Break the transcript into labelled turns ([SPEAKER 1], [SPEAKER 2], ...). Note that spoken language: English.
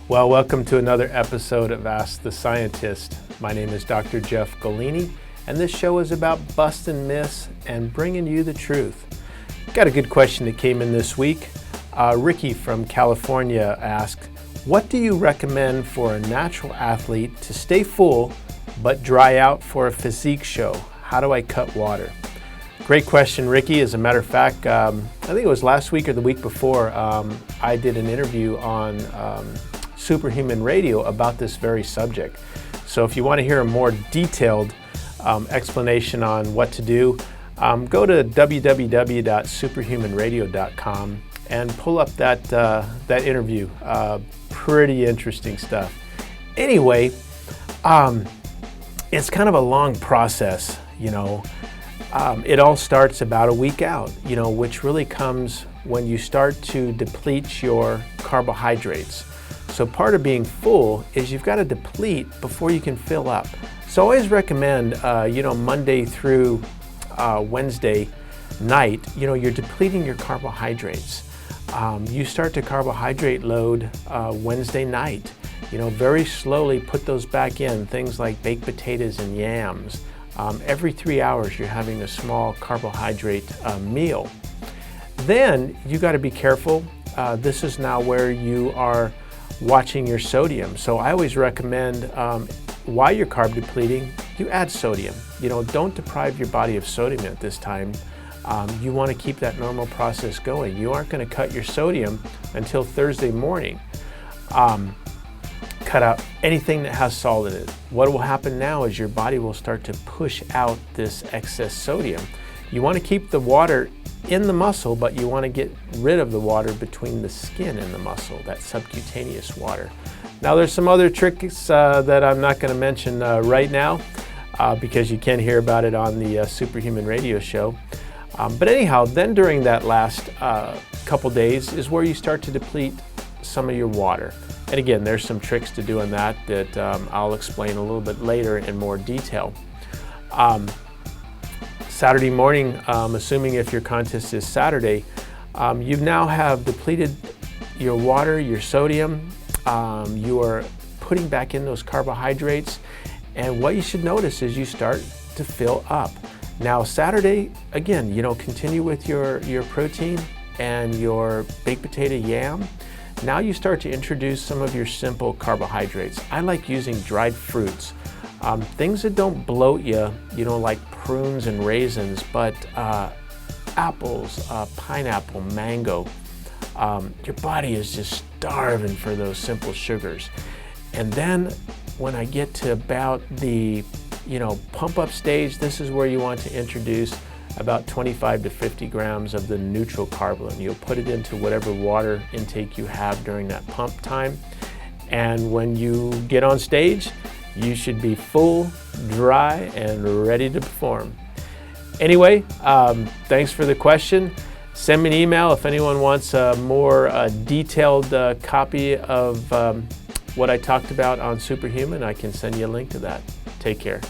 [SPEAKER 1] Well, welcome to another episode of Ask the Scientist. My name is Dr. Jeff Golini, and this show is about busting myths and bringing you the truth. Got a good question that came in this week. Ricky from California asked, what do you recommend for a natural athlete to stay full but dry out for a physique show? How do I cut water? Great question, Ricky. As a matter of fact, I think it was last week or the week before, I did an interview on Superhuman Radio about this very subject. So if you want to hear a more detailed explanation on what to do, go to www.superhumanradio.com and pull up that interview. Pretty interesting stuff. Anyway, it's kind of a long process, you know. It all starts about a week out, you know, which really comes when you start to deplete your carbohydrates. So part of being full is you've got to deplete before you can fill up. So I always recommend, Monday through Wednesday night, you're depleting your carbohydrates. You start to carbohydrate load Wednesday night. Very slowly put those back in, things like baked potatoes and yams. Every 3 hours you're having a small carbohydrate meal. Then you got to be careful. This is now where you are watching your sodium. So I always recommend while you're carb depleting, you add sodium. Don't deprive your body of sodium at this time. You want to keep that normal process going. You aren't going to cut your sodium until Thursday morning. Cut out anything that has salt in it. What will happen now is your body will start to push out this excess sodium. You want to keep the water in the muscle, but you want to get rid of the water between the skin and the muscle, that subcutaneous water. Now there's some other tricks that I'm not going to mention right now because you can hear about it on the Superhuman Radio show. But anyhow, then during that last couple days is where you start to deplete some of your water. And again, there's some tricks to doing that I'll explain a little bit later in more detail. Saturday morning, assuming if your contest is Saturday, you now have depleted your water, your sodium, you are putting back in those carbohydrates, and what you should notice is you start to fill up. Now Saturday, again, continue with your protein and your baked potato yam. Now you start to introduce some of your simple carbohydrates. I like using dried fruits. Things that don't bloat you, like prunes and raisins, but apples, pineapple, mango. Your body is just starving for those simple sugars. And then when I get to about the, pump up stage, this is where you want to introduce about 25 to 50 grams of the neutral carbolin. You'll put it into whatever water intake you have during that pump time. And when you get on stage, you should be full, dry, and ready to perform. Anyway, thanks for the question. Send me an email if anyone wants a more detailed copy of what I talked about on Superhuman. I can send you a link to that. Take care.